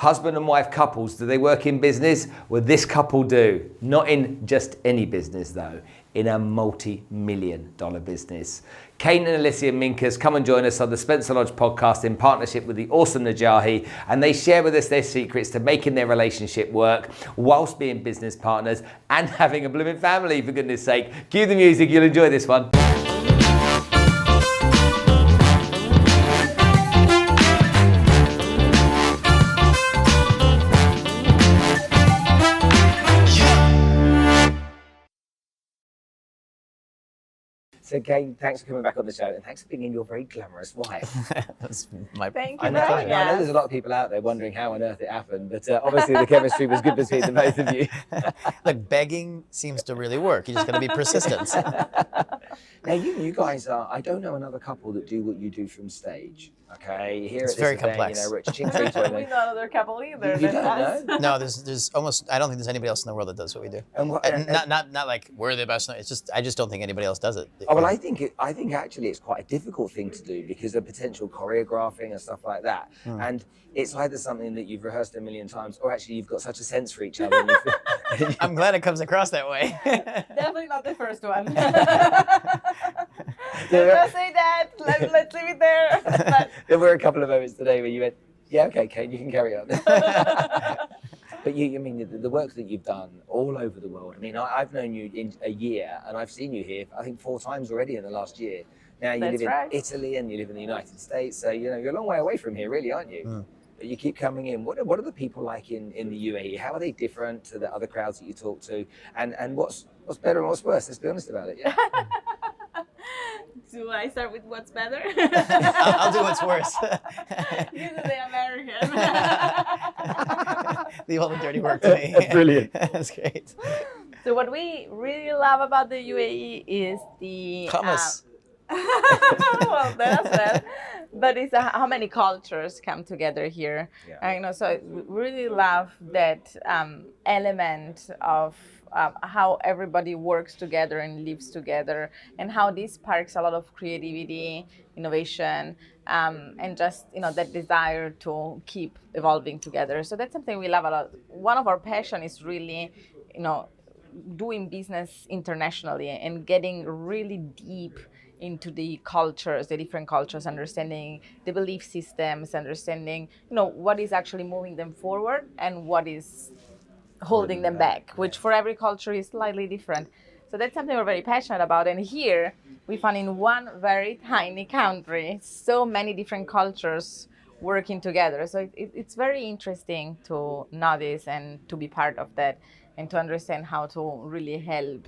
Husband and wife couples, do they work in business? Well, this couple do. Not in just any business though, in a multi-million-dollar business. Kane and Alessia Minkus come and join us on the Spencer Lodge podcast in partnership with the awesome Najahi, and they share with us their secrets to making their relationship work whilst being business partners and having a blooming family, for goodness sake. Cue the music, you'll enjoy this one. So Kane, thanks for coming back on the show, and thanks for being in your very glamorous wife. That's my Thank I you know, very much. I know there's a lot of people out there wondering how on earth it happened, but obviously the chemistry was good between the both of you. Look, begging seems to really work. You just got to be persistent. Now you guys are, I don't know another couple that do what you do from stage. Okay, here It's at this very event, complex. you know, Rich Ching We know another couple either. You than don't us. know? No, there's almost. I don't think there's anybody else in the world that does what we do. And what, Not like we're the best. It's just I just don't think anybody else does it. Oh, well, I think actually it's quite a difficult thing to do because of potential choreographing and stuff like that. And it's either something that you've rehearsed a million times, or actually you've got such a sense for each other. And you feel, I'm glad it comes across that way. Definitely not the first one. Don't say that. Let's leave it there. But there were a couple of moments today where you went, "Yeah, okay, Kane, you can carry on." But I mean, the work that you've done all over the world. I mean, I've known you in a year, and I've seen you here, I think 4 times already in the last year. Now you That's live in right. Italy and you live in the United States, so you know you're a long way away from here, really, aren't you? But you keep coming in. What are the people like in the UAE? How are they different to the other crowds that you talk to? And what's better and what's worse? Let's be honest about it. Yeah. do I start with what's better? I'll do what's worse. You do the American. Leave all the dirty work to me. Brilliant. That's great. So what we really love about the UAE is the Hummus. well, that's well. But it's how many cultures come together here. Yeah. I know. So we really love that element of how everybody works together and lives together, and how this sparks a lot of creativity, innovation, and just that desire to keep evolving together. So that's something we love a lot. One of our passion is really, doing business internationally and getting really deep into the cultures, the different cultures, understanding the belief systems, understanding, what is actually moving them forward and what is holding them back, which for every culture is slightly different. So that's something we're very passionate about. And here we found in one very tiny country, so many different cultures working together. So it's very interesting to notice and to be part of that and to understand how to really help,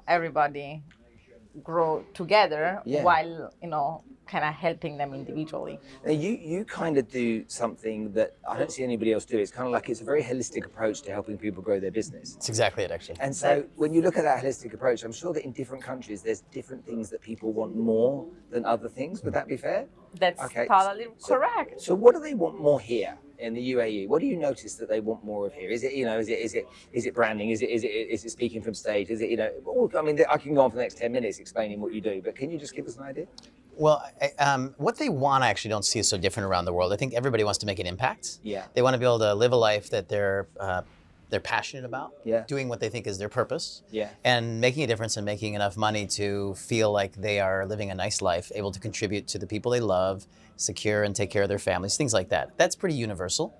everybody grow together while kind of helping them individually. Now you kind of do something that I don't see anybody else do. It's kind of like it's a very holistic approach to helping people grow their business. That's exactly it, actually. And so when you look at that holistic approach, I'm sure that in different countries there's different things that people want more than other things. Would that be fair? That's totally correct. So what do they want more here in the UAE? What do you notice that they want more of here? Is it is it branding? Is it speaking from stage? Is it I mean, I can go on for the next 10 minutes explaining what you do, but can you just give us an idea? Well, what they want, I actually don't see is so different around the world. I think everybody wants to make an impact. Yeah. They want to be able to live a life that they're passionate about, doing what they think is their purpose, and making a difference and making enough money to feel like they are living a nice life, able to contribute to the people they love, secure and take care of their families, things like that. That's pretty universal.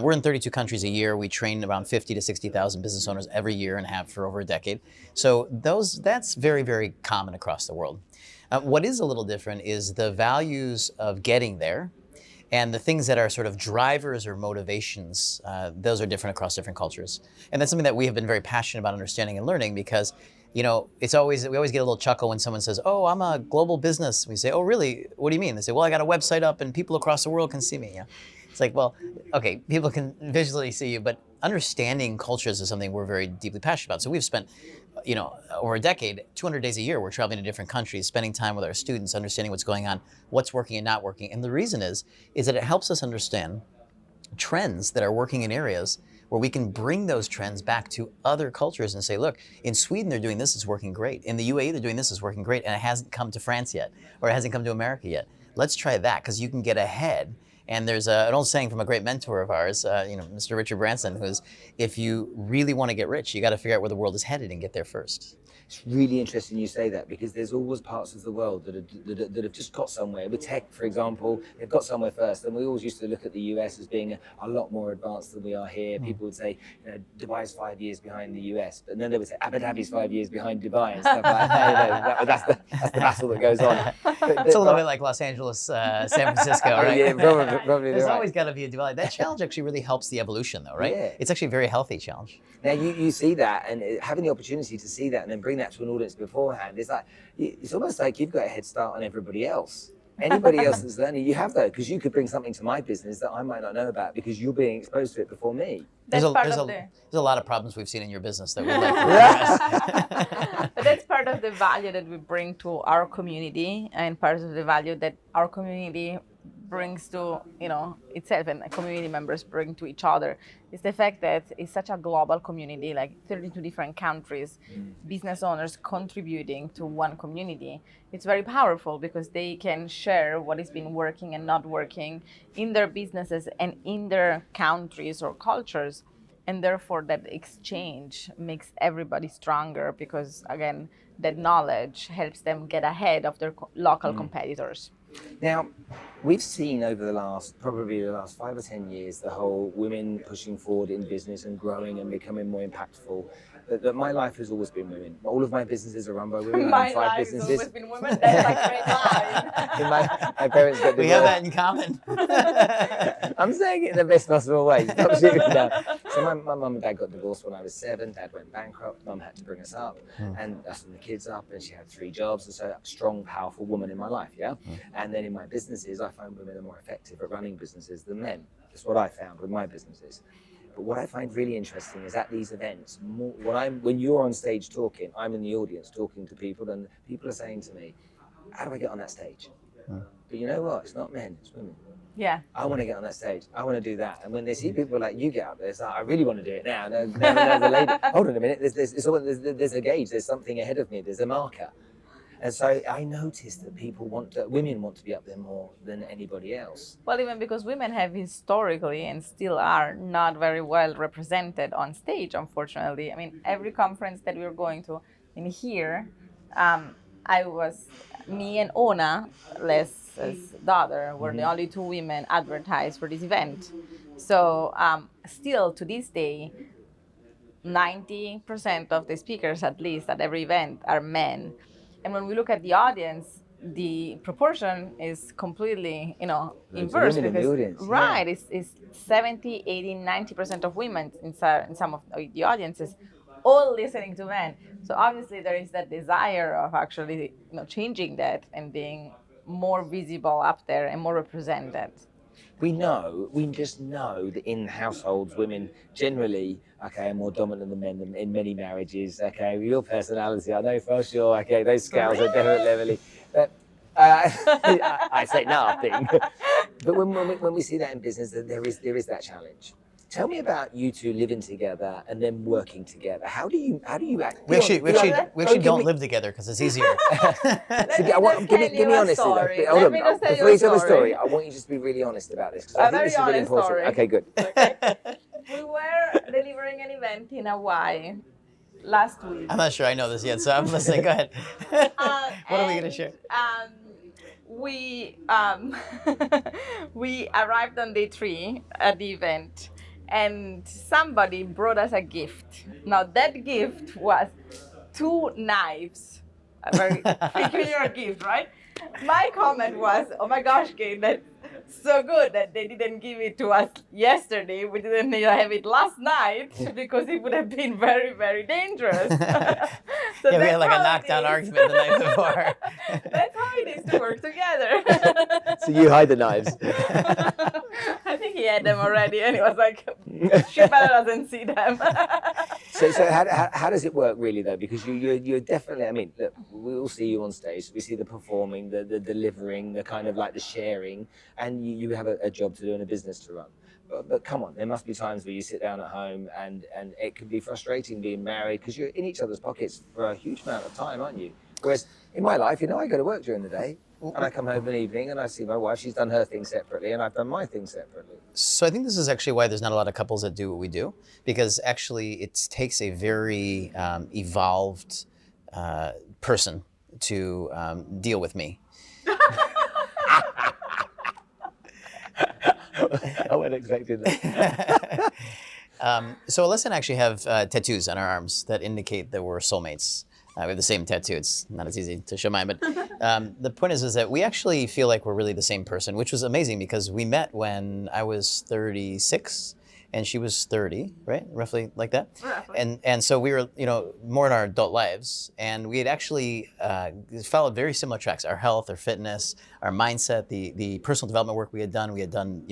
We're in 32 countries a year. We train around 50 to 60,000 business owners every year and have for over a decade. So that's very, very common across the world. What is a little different is the values of getting there, and the things that are sort of drivers or motivations. Those are different across different cultures, and that's something that we have been very passionate about understanding and learning, because we always get a little chuckle when someone says, "Oh, I'm a global business." We say, "Oh, really? What do you mean?" They say, "Well, I got a website up and people across the world can see me." Yeah. It's like, well, okay, people can visually see you, but understanding cultures is something we're very deeply passionate about. So we've spent, over a decade, 200 days a year, we're traveling to different countries, spending time with our students, understanding what's going on, what's working and not working. And the reason is that it helps us understand trends that are working in areas where we can bring those trends back to other cultures and say, look, in Sweden, they're doing this, it's working great. In the UAE, they're doing this, it's working great, and it hasn't come to France yet, or it hasn't come to America yet. Let's try that, because you can get ahead And there's an old saying from a great mentor of ours, Mr. Richard Branson, who's, if you really want to get rich, you got to figure out where the world is headed and get there first. It's really interesting you say that, because there's always parts of the world that have just got somewhere. With tech, for example, they've got somewhere first. And we always used to look at the US as being a lot more advanced than we are here. People would say, Dubai's 5 years behind the US, but then they would say Abu Dhabi's 5 years behind Dubai and stuff like that. That's the battle that goes on. It's a little bit like Los Angeles, San Francisco, right? Yeah, probably There's always got to be a Dubai. That challenge actually really helps the evolution, though, right? Yeah. It's actually a very healthy challenge. Now you see that, and having the opportunity to see that and then bring that to an audience beforehand, it's almost like you've got a head start on everybody else. Anybody else that's learning, you have that, because you could bring something to my business that I might not know about because you're being exposed to it before me. There's a lot of problems we've seen in your business that we'd like to address. But that's part of the value that we bring to our community, and part of the value that our community brings to itself, and community members bring to each other, is the fact that it's such a global community, like 32 different countries, business owners contributing to one community. It's very powerful because they can share what has been working and not working in their businesses and in their countries or cultures, and therefore that exchange makes everybody stronger, because again, that knowledge helps them get ahead of their local competitors. Now, we've seen over probably the last 5 or 10 years, the whole women pushing forward in business and growing and becoming more impactful. That my life has always been women. All of my businesses are run by women. My life has always been women. That's a great line. my parents got divorced. We have that in common. I'm saying it in the best possible way. Stop shooting me down. So my mum and dad got divorced when I was 7. Dad went bankrupt. Mum had to bring us up and us and the kids up, and she had 3 jobs. And so a strong, powerful woman in my life, yeah? And then in my businesses, I find women are more effective at running businesses than men. That's what I found with my businesses. But what I find really interesting is at these events, when you're on stage talking, I'm in the audience talking to people, and people are saying to me, how do I get on that stage? But you know what? It's not men, it's women. Yeah. I want to get on that stage. I want to do that. And when they see people like you get up there, it's like, I really want to do it now. There's a lady. Hold on a minute. There's a gauge. There's something ahead of me. There's a marker. And so I noticed that women want to be up there more than anybody else. Well, even because women have historically and still are not very well represented on stage, unfortunately. I mean, every conference that we're going to in here, me and Ona, Les's daughter, were the only 2 women advertised for this event. So still to this day, 90% of the speakers, at least at every event, are men. And when we look at the audience, the proportion is completely, inverse. Women in the audience, right, it's 70, 80, 90% of women in some of the audiences, all listening to men. So obviously there is that desire of actually, changing that and being more visible up there and more represented. We just know that in households, women generally, are more dominant than men in many marriages. Your personality, I know for sure. Those scales are definitely. But I say nothing. But when we see that in business, there is that challenge. Tell me about you 2 living together and then working together. How do you act? We actually don't live together because it's easier. Give me honesty. Hold on. Before you tell the story, I want you just to be really honest about this, because I think this is really important. Story. Okay, good. We were delivering an event in Hawaii last week. I'm not sure I know this yet, so I'm listening. Go ahead. What are we going to share? We arrived on day 3 at the event, and somebody brought us a gift. Now that gift was 2 knives, a very peculiar gift, right? My comment was, oh my gosh, Kane, that's so good that they didn't give it to us yesterday. We didn't have it last night because it would have been very, very dangerous. So we had like a knockdown argument the night before. That's how it is to work together. So you hide the knives. I think he had them already, and he was like, she better doesn't see them. So how does it work really though? Because you're definitely, I mean, look, we all see you on stage. We see the performing, the delivering, the kind of like the sharing, and you have a job to do and a business to run. But come on, there must be times where you sit down at home and it can be frustrating being married because you're in each other's pockets for a huge amount of time, aren't you? Whereas in my life, I go to work during the day And I come home in the evening and I see my wife, she's done her thing separately and I've done my thing separately. So I think this is actually why there's not a lot of couples that do what we do, because actually it takes a very evolved person to deal with me. I wasn't expecting that. So Alessia and I actually have tattoos on our arms that indicate that we're soulmates. We have the same tattoo. It's not as easy to show mine, but the point is that we actually feel like we're really the same person, which was amazing because we met when I was 36 and she was 30, right? Roughly like that. Roughly. And so we were, more in our adult lives, and we had actually followed very similar tracks: our health, our fitness, our mindset, the personal development work we had done. We had done,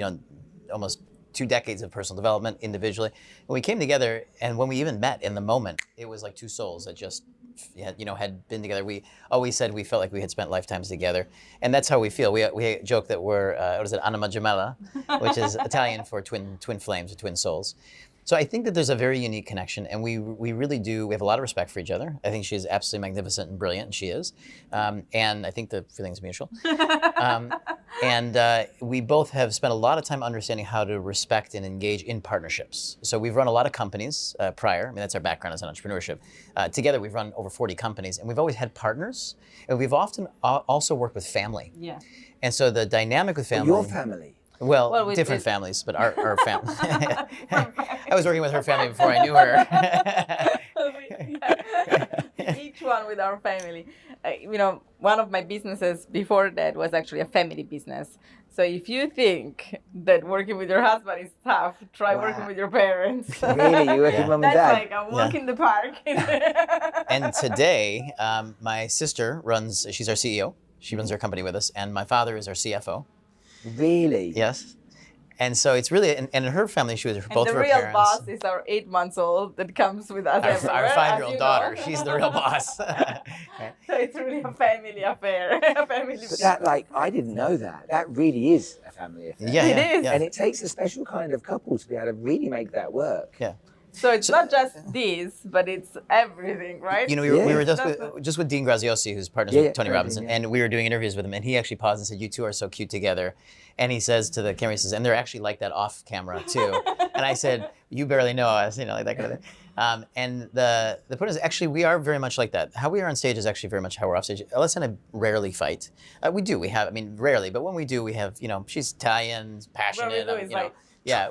almost 2 decades of personal development individually. And we came together, and when we even met in the moment, it was like two souls that just had been together. We always said we felt like we had spent lifetimes together, and that's how we feel. We joke that we're anima gemella, which is Italian for twin flames or twin souls. So I think that there's a very unique connection, and we really do. We have a lot of respect for each other. I think she's absolutely magnificent and brilliant, and she is. And I think the feeling's mutual. And we both have spent a lot of time understanding how to respect and engage in partnerships. So we've run a lot of companies prior. I mean, that's our background as an entrepreneurship. Together, we've run over 40 companies, and we've always had partners, and we've often also worked with family. Yeah. And so the dynamic with family. Your family. Well, different families, but our family. I was working with her family before I knew her. Each one with our family. One of my businesses before that was actually a family business. So if you think that working with your husband is tough, try working with your parents. Really? You work with mum and dad? That's like a walk in the park. And today, my sister she's our CEO. She runs our company with us, and my father is our CFO. Really? Yes. And so it's really, and in her family, she was both of her parents. The real boss is our 8-month-old that comes with us everywhere. Our 5-year-old daughter. She's the real boss. Right. So it's really a family affair. But that, I didn't know that. That really is a family affair. Yeah, it is. Yeah. And it takes a special kind of couple to be able to really make that work. Yeah. So it's not just this, but it's everything, right? We were just with Dean Graziosi, who's partners with Tony Robinson, and we were doing interviews with him, and he actually paused and said, "You two are so cute together." And he says to the camera, he says, "And they're actually like that off camera too." And I said, "You barely know us," like that kind of thing. And the point is, actually, we are very much like that. How we are on stage is actually very much how we're off stage. Alessia and I rarely fight. Rarely, but when we do, we have, she's Italian, passionate.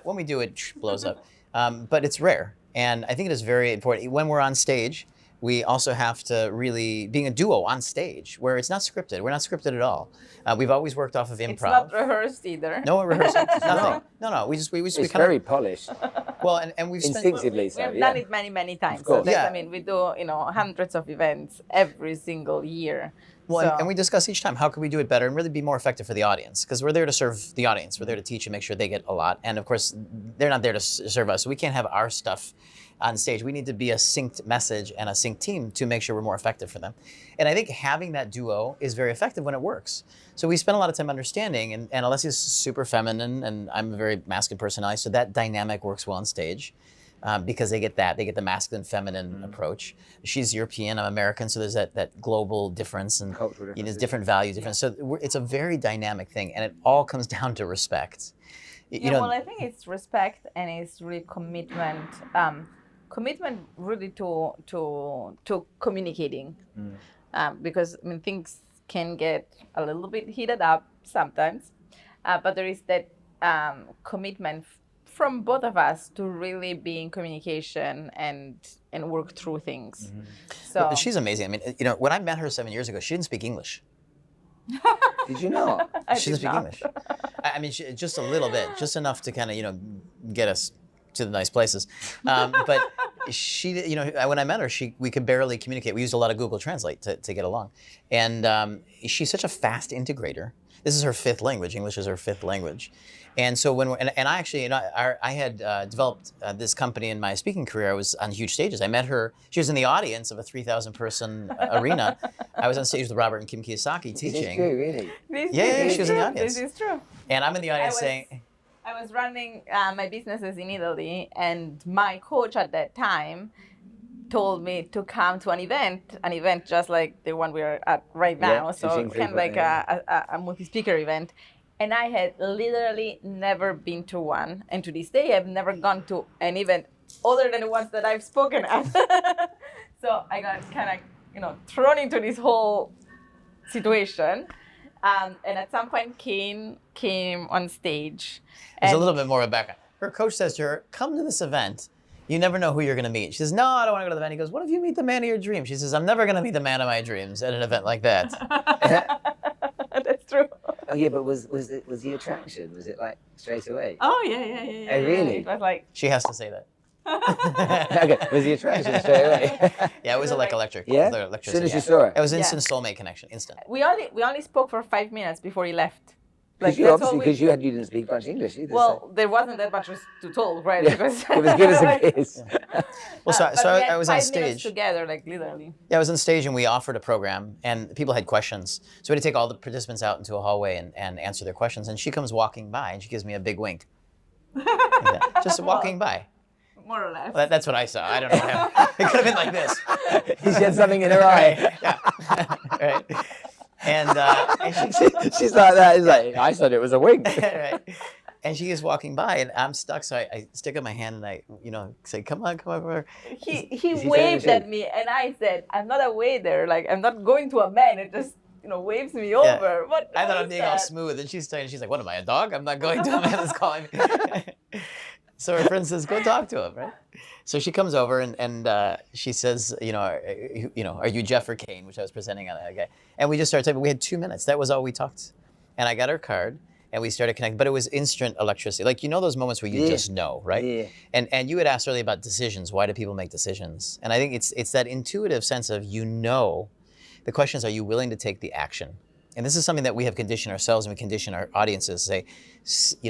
When we do, it blows up. But it's rare. And I think it is very important. When we're on stage, we also have to really, being a duo on stage, where it's not scripted. We're not scripted at all. We've always worked off of improv. It's not rehearsed either. No rehearsal. Nothing. No. We It's very polished. Well, and we've instinctively we've done it many times. So we do, hundreds of events every single year. Well, and we discuss each time, how can we do it better and really be more effective for the audience? Because we're there to serve the audience. We're there to teach and make sure they get a lot. And of course, they're not there to serve us. So we can't have our stuff on stage. We need to be a synced message and a synced team to make sure we're more effective for them. And I think having that duo is very effective when it works. So we spend a lot of time understanding, and Alessia's super feminine, and I'm a very masculine personality. So that dynamic works well on stage. Because they get the masculine, feminine approach. She's European, I'm American, so there's that global difference and cultural difference, different values, different. So it's a very dynamic thing, and it all comes down to respect. Well, I think it's respect, and it's really commitment. Commitment really to communicating, because things can get a little bit heated up sometimes, but there is that commitment from both of us to really be in communication and work through things. So she's amazing. When I met her 7 years ago, she didn't speak English. Did you not? She didn't speak English. Just a little bit, just enough to kind of, get us to the nice places. But she, when I met her, we could barely communicate. We used a lot of Google Translate to get along. And she's such a fast integrator. This is her 5th language. English is her 5th language. And so I actually, I had developed this company in my speaking career. I was on huge stages. I met her. She was in the audience of a 3,000 person arena. I was on stage with Robert and Kim Kiyosaki teaching. This is true, really? Yeah, she was in the audience. This is true. And I'm in the audience saying, I was running my businesses in Italy, and my coach at that time told me to come to an event just like the one we're at right now. So kind of like a multi-speaker event. And I had literally never been to one. And to this day, I've never gone to an event other than the ones that I've spoken at. So I got kind of, thrown into this whole situation. And at some point, Kane came on stage. There's a little bit more of a background. Her coach says to her, come to this event. You never know who you're going to meet. She says, no, I don't want to go to the event. He goes, what if you meet the man of your dreams? She says, I'm never going to meet the man of my dreams at an event like that. That's true. Oh yeah, but was the attraction? Was it like straight away? Oh yeah. Oh really? It was like. She has to say that. Okay, was the attraction straight away? Yeah, it was like electric. Yeah. As soon as you saw it. It was instant soulmate connection, instant. We only spoke for 5 minutes before he left. Because you didn't speak much English either. Well, there wasn't that much to talk, right? Yeah. Because it was give us a kiss. Well, so I was on 5 minutes stage together, like literally. Yeah, I was on stage and we offered a program and people had questions. So we had to take all the participants out into a hallway and answer their questions. And she comes walking by and she gives me a big wink. Like just walking by. More or less. Well, that's what I saw. I don't know what happened. It could have been like this. She had something in her eye. Yeah. Right. And she's like that. It's like, I thought it was a wink. Right. And she is walking by, and I'm stuck. So I stick up my hand and I, say, "Come on, come over." He waved at me, and I said, "I'm not a waiter. Like I'm not going to a man. It just waves me over." What I thought I'm being all smooth, and she's like, "What am I, a dog? I'm not going to a man that's calling me." So her friend says, "Go talk to him," right? So she comes over and she says, are you Jeff or Kane? Which I was presenting on that guy. And we just started talking. We had 2 minutes. That was all we talked. And I got her card and we started connecting. But it was instant electricity. Like, those moments where you just know, right? Yeah. And you had asked earlier about decisions. Why do people make decisions? And I think it's that intuitive sense of the question is, are you willing to take the action? And this is something that we have conditioned ourselves and we condition our audiences to say,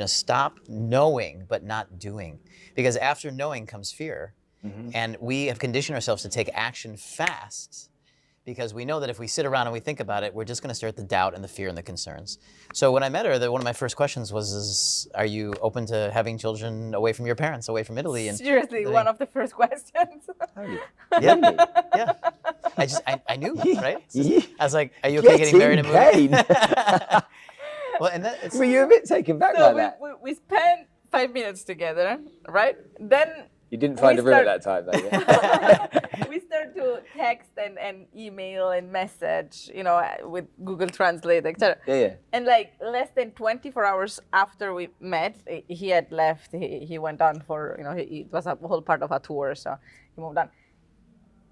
stop knowing but not doing. Because after knowing comes fear. Mm-hmm. And we have conditioned ourselves to take action fast because we know that if we sit around and we think about it, we're just going to start the doubt and the fear and the concerns. So when I met her, one of my first questions was, are you open to having children away from your parents, away from Italy? And seriously, one of the first questions. Yeah. Yeah. I knew, right? I was like, are you okay getting married and moving? Well, and were you a bit taken back by that? We spent 5 minutes together, right? Then you didn't find a room at that time, though. Yeah? We start to text and email and message, with Google Translate, etc. Yeah. And like less than 24 hours after we met, he had left. He went on for, it was a whole part of a tour, so he moved on.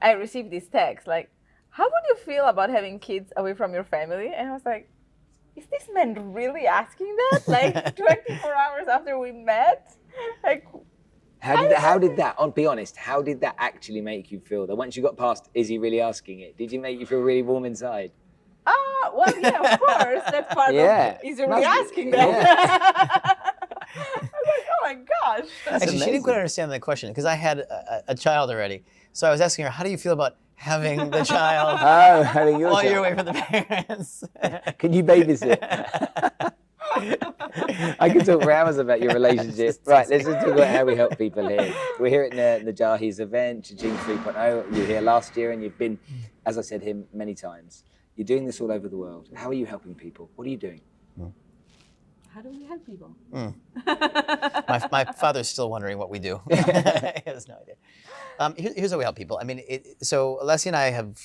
I received this text like, how would you feel about having kids away from your family? And I was like, is this man really asking that? Like 24 hours after we met? Like, be honest, how did that actually make you feel? That once you got past, is he really asking it? Did he make you feel really warm inside? Well, yeah, of course. That's part of, is he really asking that? Yeah. I was like, oh my gosh. Actually, she didn't quite understand the question because I had a child already. So I was asking her, how do you feel about having the child while you're away from the parents? Can you babysit? I could talk for hours about your relationship. Right, let's just talk about how we help people here. We're here at the Jahi's event, Ching 3.0. You were here last year and you've been, as I said, here many times. You're doing this all over the world. How are you helping people? What are you doing? How do we help people? My father's still wondering what we do. He has no idea. Here's how we help people. I mean, so Alessia and I have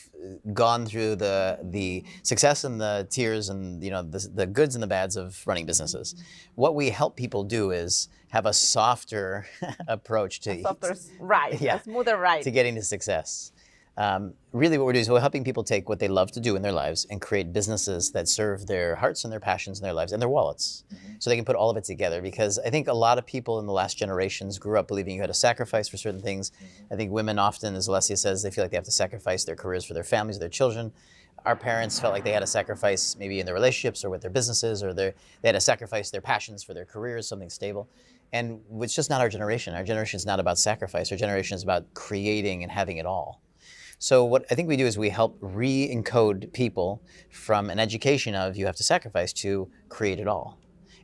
gone through the success and the tears and the goods and the bads of running businesses. What we help people do is have a softer approach to a smoother ride to getting to success. Really what we're doing is we're helping people take what they love to do in their lives and create businesses that serve their hearts and their passions in their lives and their wallets. Mm-hmm. So they can put all of it together, because I think a lot of people in the last generations grew up believing you had to sacrifice for certain things. Mm-hmm. I think women often, as Alessia says, they feel like they have to sacrifice their careers for their families, their children. Our parents felt like they had to sacrifice maybe in their relationships or with their businesses, or they had to sacrifice their passions for their careers, something stable. And it's just not our generation. Our generation is not about sacrifice. Our generation is about creating and having it all. So what I think we do is we help re-encode people from an education of you have to sacrifice to create it all.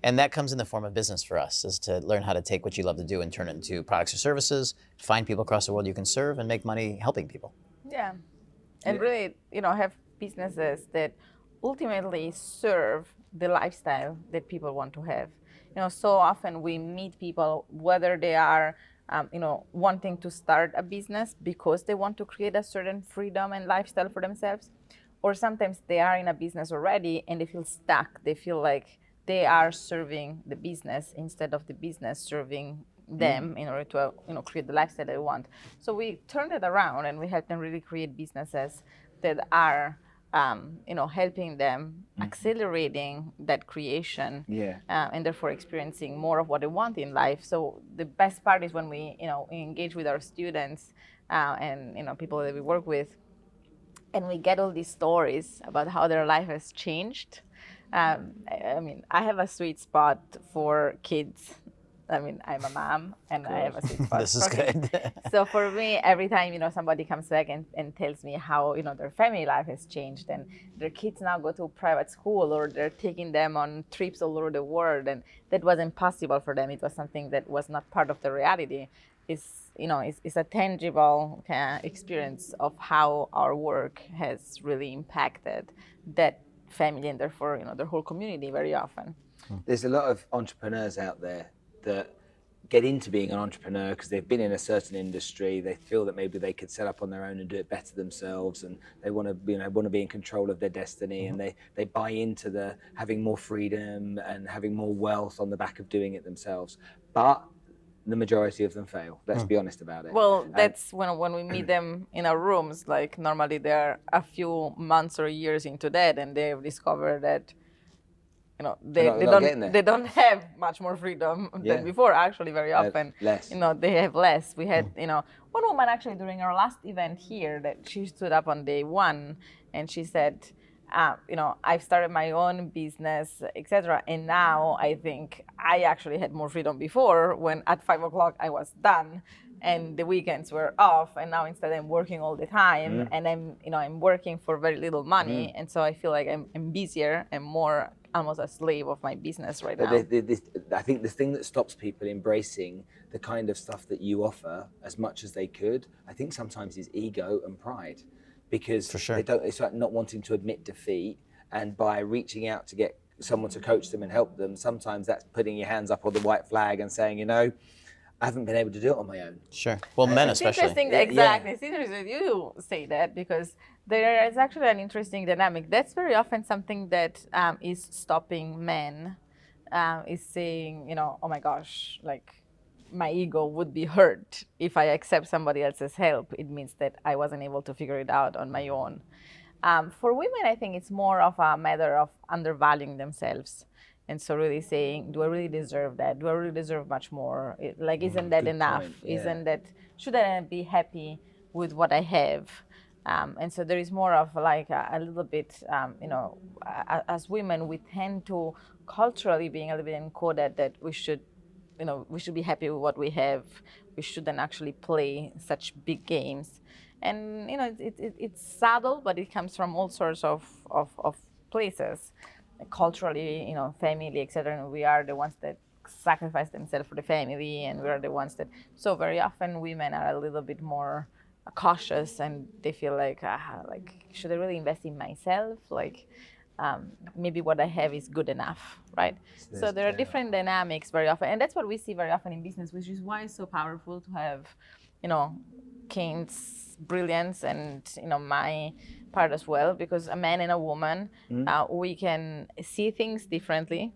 And that comes in the form of business for us, is to learn how to take what you love to do and turn it into products or services, find people across the world you can serve, and make money helping people. Yeah. And really, have businesses that ultimately serve the lifestyle that people want to have. So often we meet people, whether they are, wanting to start a business because they want to create a certain freedom and lifestyle for themselves, or sometimes they are in a business already and they feel stuck. They feel like they are serving the business instead of the business serving them in order to create the lifestyle they want. So we turned it around and we help them really create businesses that are helping them accelerating that creation, and therefore experiencing more of what they want in life. So the best part is when we engage with our students and people that we work with, and we get all these stories about how their life has changed. I have a sweet spot for kids. I'm a mom, and I have a sweet spot. This is good. So for me, every time somebody comes back and tells me how their family life has changed, and their kids now go to private school, or they're taking them on trips all over the world, and that wasn't possible for them. It was something that was not part of the reality. It's a tangible experience of how our work has really impacted that family, and therefore their whole community very often. There's a lot of entrepreneurs out there that get into being an entrepreneur because they've been in a certain industry. They feel that maybe they could set up on their own and do it better themselves, and they want to be in control of their destiny, and they buy into the having more freedom and having more wealth on the back of doing it themselves. But the majority of them fail. Let's be honest about it. Well, that's when we meet them in our rooms. Like normally they're a few months or years into that, and they've discovered that they don't have much more freedom than before. Actually, very often, less. They have less. We had one woman actually during our last event here that she stood up on day one and she said, I've started my own business, etc. And now I think I actually had more freedom before, when at 5 o'clock I was done and the weekends were off, and now instead I'm working all the time, and I'm working for very little money, and so I feel like I'm busier and more almost a slave of my business right now. I think the thing that stops people embracing the kind of stuff that you offer as much as they could, I think sometimes is ego and pride, because For sure. it's like not wanting to admit defeat, and by reaching out to get someone to coach them and help them, sometimes that's putting your hands up on the white flag and saying, I haven't been able to do it on my own. Sure. Well, men especially. It's interesting, exactly. It's interesting you say that, because there is actually an interesting dynamic. That's very often something that is stopping men, is saying, oh my gosh, like my ego would be hurt if I accept somebody else's help. It means that I wasn't able to figure it out on my own. For women, I think it's more of a matter of undervaluing themselves. And so really saying, do I really deserve that? Do I really deserve much more? Isn't that enough? Should I be happy with what I have? And so there is more of like a little bit, as women, we tend to culturally being a little bit encoded that we should be happy with what we have. We shouldn't actually play such big games. And, it's subtle, but it comes from all sorts of places. Culturally, family, etc. And we are the ones that sacrifice themselves for the family, and we are the ones that. So very often, women are a little bit more cautious, and they feel like should I really invest in myself? Maybe what I have is good enough, right? So there are different dynamics very often, and that's what we see very often in business, which is why it's so powerful to have, Kane's brilliance and my part as well, because a man and a woman, we can see things differently,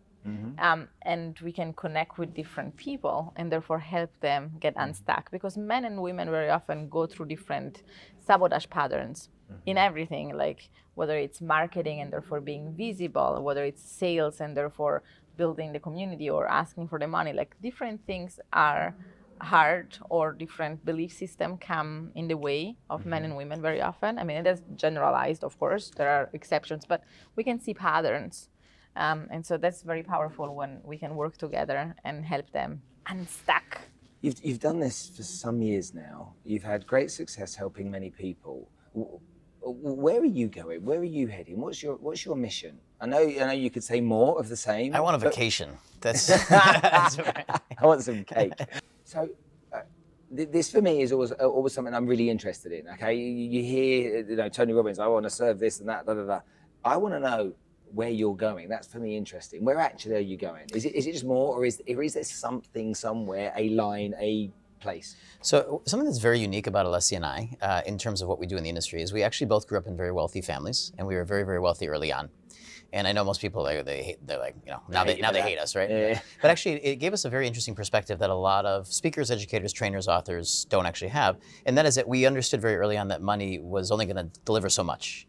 and we can connect with different people and therefore help them get unstuck, because men and women very often go through different sabotage patterns in everything, like whether it's marketing and therefore being visible, whether it's sales and therefore building the community or asking for the money. Like different things are hard, or different belief system come in the way of men and women very often. I mean, it is generalized, of course, there are exceptions, but we can see patterns. And so that's very powerful when we can work together and help them unstuck. You've done this for some years now. You've had great success helping many people. where are you going? Where are you heading? What's your mission? I know you could say more of the same. I want a vacation. That's right. I want some cake. So this for me is always something I'm really interested in. Okay, you hear Tony Robbins. I want to serve this and that. Da, da, da. I want to know where you're going. That's for me interesting. Where actually are you going? Is it just more, or is there something somewhere, a line, a place? So something that's very unique about Alessia and I, in terms of what we do in the industry, is we actually both grew up in very wealthy families, and we were very, very wealthy early on. And I know most people they're like, now they hate us, right? Yeah. But actually, it gave us a very interesting perspective that a lot of speakers, educators, trainers, authors don't actually have, and that is that we understood very early on that money was only going to deliver so much.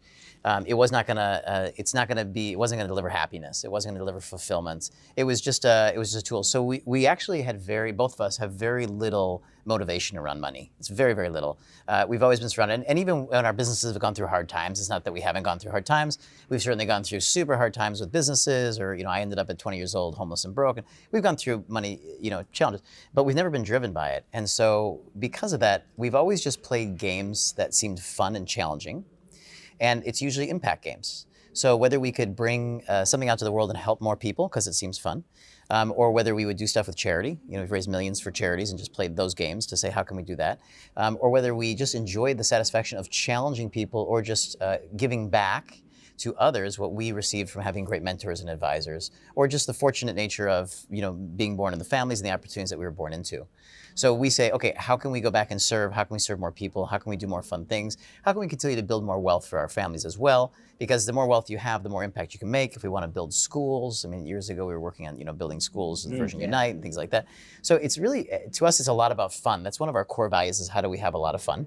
It wasn't going to deliver happiness. It wasn't going to deliver fulfillment. It was just a tool. So we actually had both of us have very little motivation around money. It's very, very little. We've always been surrounded, and even when our businesses have gone through hard times, it's not that we haven't gone through hard times. We've certainly gone through super hard times with businesses, or I ended up at 20 years old, homeless and broke. And we've gone through money, challenges, but we've never been driven by it. And so because of that, we've always just played games that seemed fun and challenging. And it's usually impact games. So whether we could bring something out to the world and help more people because it seems fun, or whether we would do stuff with charity, we've raised millions for charities and just played those games to say, how can we do that? Or whether we just enjoyed the satisfaction of challenging people or just giving back to others what we received from having great mentors and advisors, or just the fortunate nature of being born in the families and the opportunities that we were born into. So we say, okay, how can we go back and serve? How can we serve more people? How can we do more fun things? How can we continue to build more wealth for our families as well? Because the more wealth you have, the more impact you can make. If we want to build schools, years ago we were working on building schools in Virgin Unite and things like that. So it's really, to us, it's a lot about fun. That's one of our core values, is how do we have a lot of fun?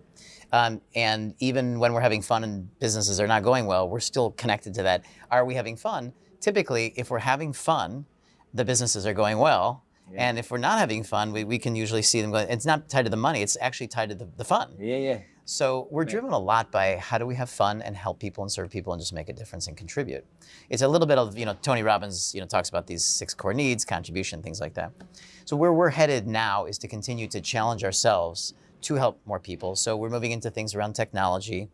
And even when we're having fun and businesses are not going well, we're still connected to that. Are we having fun? Typically, if we're having fun, the businesses are going well. Yeah. And if we're not having fun, we can usually see them going. It's not tied to the money. It's actually tied to the fun. Yeah. So we're driven a lot by how do we have fun and help people and serve people and just make a difference and contribute. It's a little bit of, Tony Robbins, talks about these 6 core needs, contribution, things like that. So where we're headed now is to continue to challenge ourselves to help more people. So we're moving into things around technology.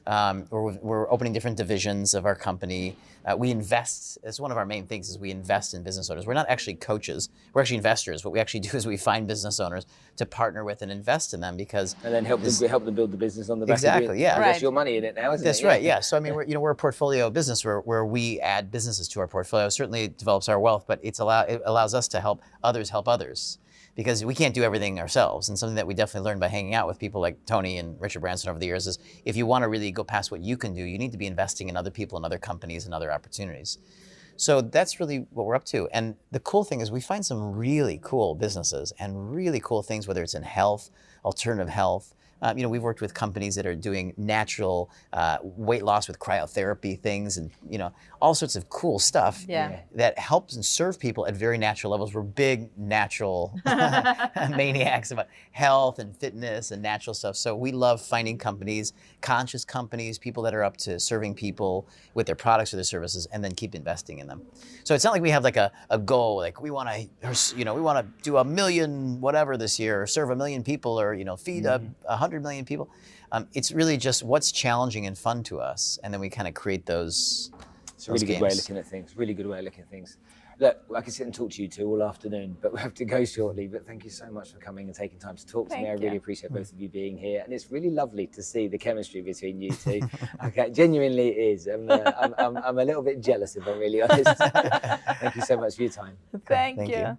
We're opening different divisions of our company. We invest. It's one of our main things is we invest in business owners. We're not actually coaches. We're actually investors. What we actually do is we find business owners to partner with and invest in them because and then help them build the business on the back exactly. of it. Yeah, that's your money in it now, isn't that's it? That's right. Yeah. So we're a portfolio business where we add businesses to our portfolio. Certainly it develops our wealth, but it allows us to help others. Because we can't do everything ourselves. And something that we definitely learned by hanging out with people like Tony and Richard Branson over the years is if you want to really go past what you can do, you need to be investing in other people and other companies and other opportunities. So that's really what we're up to. And the cool thing is we find some really cool businesses and really cool things, whether it's in health, alternative health. We've worked with companies that are doing natural weight loss with cryotherapy things and, all sorts of cool stuff that helps and serve people at very natural levels. We're big natural maniacs about health and fitness and natural stuff. So we love finding companies, conscious companies, people that are up to serving people with their products or their services and then keep investing in them. So it's not like we have like a goal, like we want to do 1 million whatever this year or serve 1 million people or, feed 100 million people. It's really just what's challenging and fun to us, and then we kind of create those. It's a really good way of looking at things. Really good way of looking at things. Look, I could sit and talk to you two all afternoon, but we have to go shortly. But thank you so much for coming and taking time to talk to me. I really appreciate both of you being here, and it's really lovely to see the chemistry between you two. Okay, genuinely it is. I'm a little bit jealous, if I'm really honest. Thank you so much for your time. Thank you.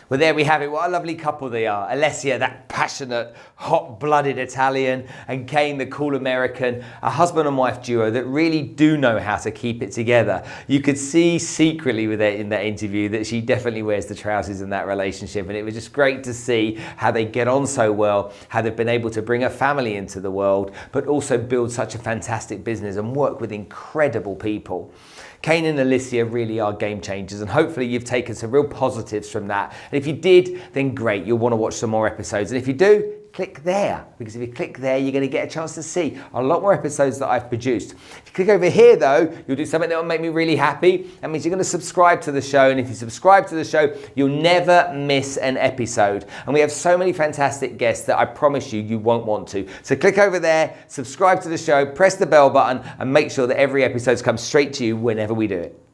Well, there we have it. What a lovely couple they are. Alessia, that passionate, hot-blooded Italian, and Kane, the cool American, a husband and wife duo that really do know how to keep it together. You could see secretly in that interview that she definitely wears the trousers in that relationship, and it was just great to see how they get on so well, how they've been able to bring a family into the world, but also build such a fantastic business and work with incredible people. Kane and Alessia really are game changers, and hopefully you've taken some real positives from that. And if you did, then great, you'll want to watch some more episodes. And if you do, click there, because if you click there, you're going to get a chance to see a lot more episodes that I've produced. If you click over here though, you'll do something that will make me really happy. That means you're going to subscribe to the show, and if you subscribe to the show, you'll never miss an episode. And we have so many fantastic guests that I promise you, you won't want to. So click over there, subscribe to the show, press the bell button, and make sure that every episode comes straight to you whenever we do it.